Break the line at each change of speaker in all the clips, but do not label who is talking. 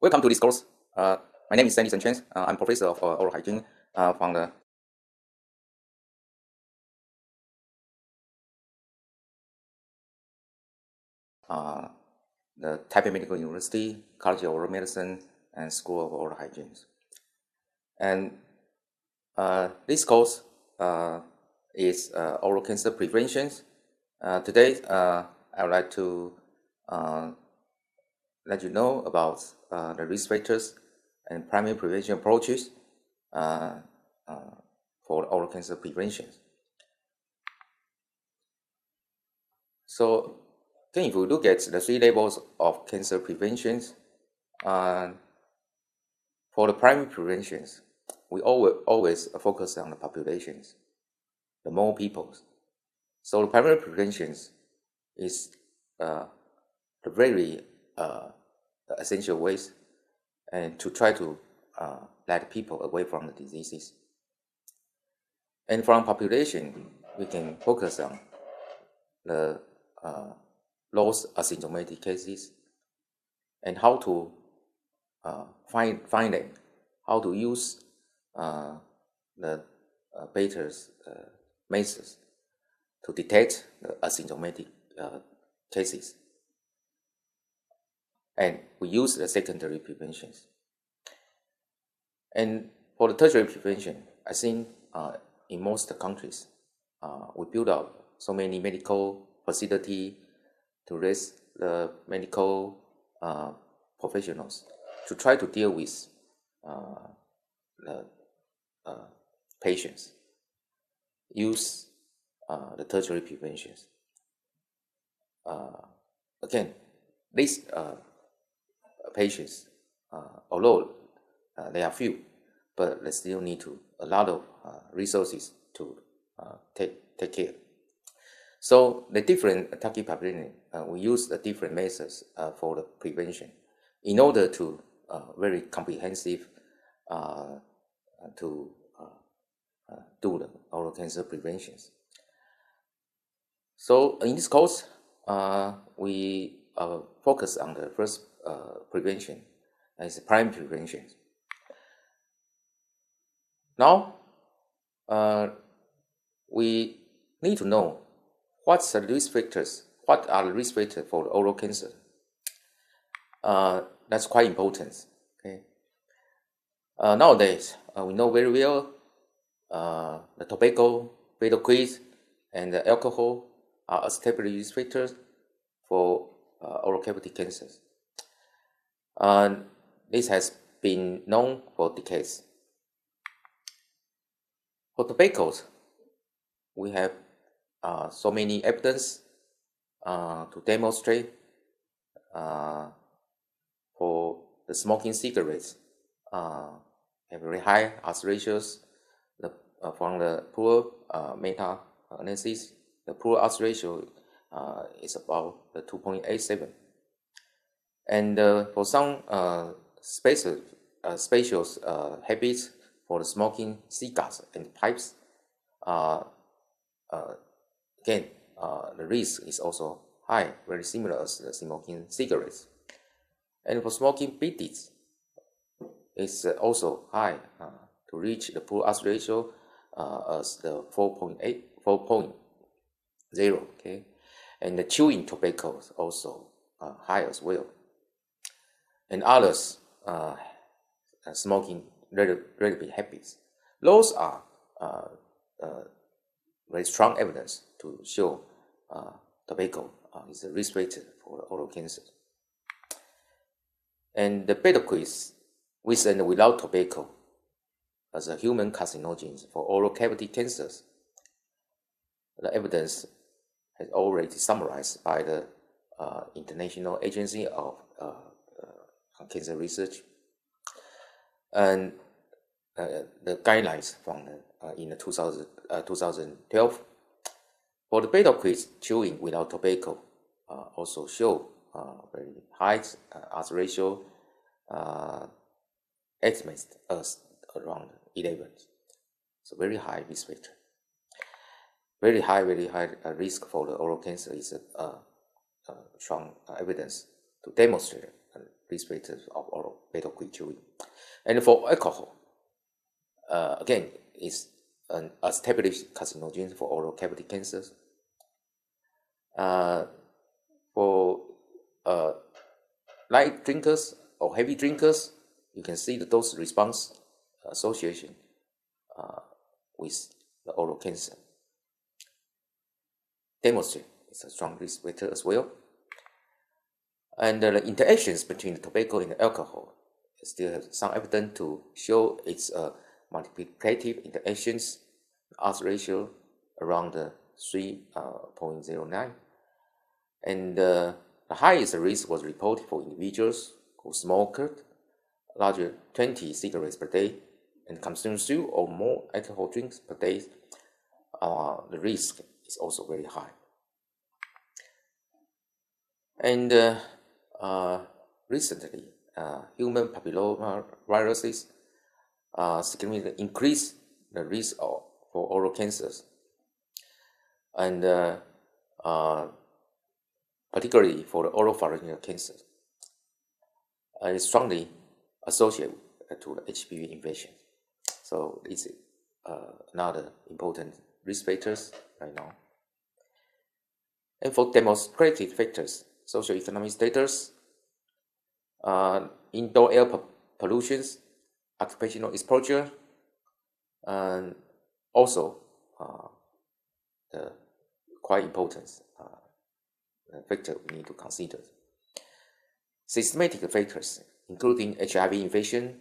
Welcome to this course. My name is Sandy Chen. I'm professor of oral hygiene from the Taipei Medical University, College of Oral Medicine, and School of Oral Hygiene. And this course is oral cancer prevention. Today, I would like to let you know about the risk factors and primary prevention approaches for oral cancer prevention. So, if we look at the three levels of cancer prevention, for the primary preventions, we always focus on the populations, the more people. So the primary preventions is the very essential ways and to try to let people away from the diseases. And from population, we can focus on the those asymptomatic cases and how to find them, how to use the better methods to detect the asymptomatic cases. And we use the secondary preventions. And for the tertiary prevention, I think in most countries, we build up so many medical facilities to raise the medical professionals to try to deal with the patients, use the tertiary preventions. Again, these patients, although they are few, but they still need a lot of resources to take care. So the different target population, we use the different methods for the prevention in order to very comprehensive to do the oral cancer preventions. So in this course, we focus on the first prevention, as primary prevention. Now, we need to know what are the risk factors for oral cancer. That's quite important. Okay. Nowadays, we know very well the tobacco, pedocris, and the alcohol are established risk factors for oral cavity cancers. This has been known for decades. For tobaccos, we have so many evidence to demonstrate for the smoking cigarettes have very high odds ratios. From the poor meta-analysis, the poor odds ratio is about 2.87. And for some spatial habits for the smoking cigars and pipes, again, the risk is also high, very similar as the smoking cigarettes. And for smoking bidets, it's also high to reach the poor odds ratio as the 4.0. Okay, and the chewing tobacco is also high as well. And others smoking relatively habits. Those are very strong evidence to show tobacco is a risk factor for oral cancer. And the pedocris, with and without tobacco, as a human carcinogen for oral cavity cancers, the evidence has already summarized by the International Agency of Cancer Research, and the guidelines from in 2012 for the pedocris chewing without tobacco also show very high odds ratio, estimated as around 11. So very high risk factor. Very high risk for the oral cancer is strong evidence to demonstrate risk factors of oral fatal quick chewing. And for alcohol, again, it's an established carcinogen for oral cavity cancers. For light drinkers or heavy drinkers, you can see the dose response association with the oral cancer. Demonstrate it's a strong risk factor as well. And the interactions between the tobacco and the alcohol still have some evidence to show its multiplicative interactions, odds ratio around 3.09. And the highest risk was reported for individuals who smoked larger 20 cigarettes per day and consume 2 or more alcohol drinks per day. The risk is also very high. And recently, human papillomaviruses significantly increase the risk for oral cancers, and particularly for the oropharyngeal cancer. It's strongly associated to the HPV infection. So it's another important risk factors right now. And for demonstrated factors, socioeconomic status, indoor air pollutions, occupational exposure, and also the quite important factor we need to consider. Systematic factors, including HIV infection,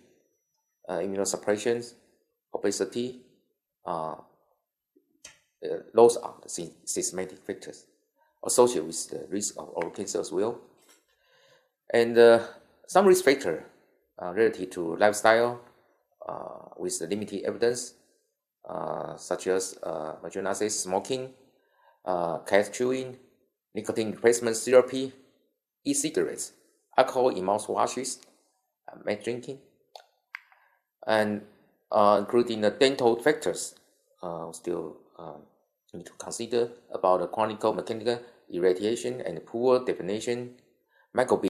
immunosuppression, obesity, those are the systematic factors associated with the risk of oral cancer as well. And some risk factors related to lifestyle with the limited evidence, such as marijuana smoking, cat chewing, nicotine replacement therapy, e-cigarettes, alcohol in mouthwashes, meth drinking, and including the dental factors, still need to consider about the chronic mechanical irritation and poor definition, microbial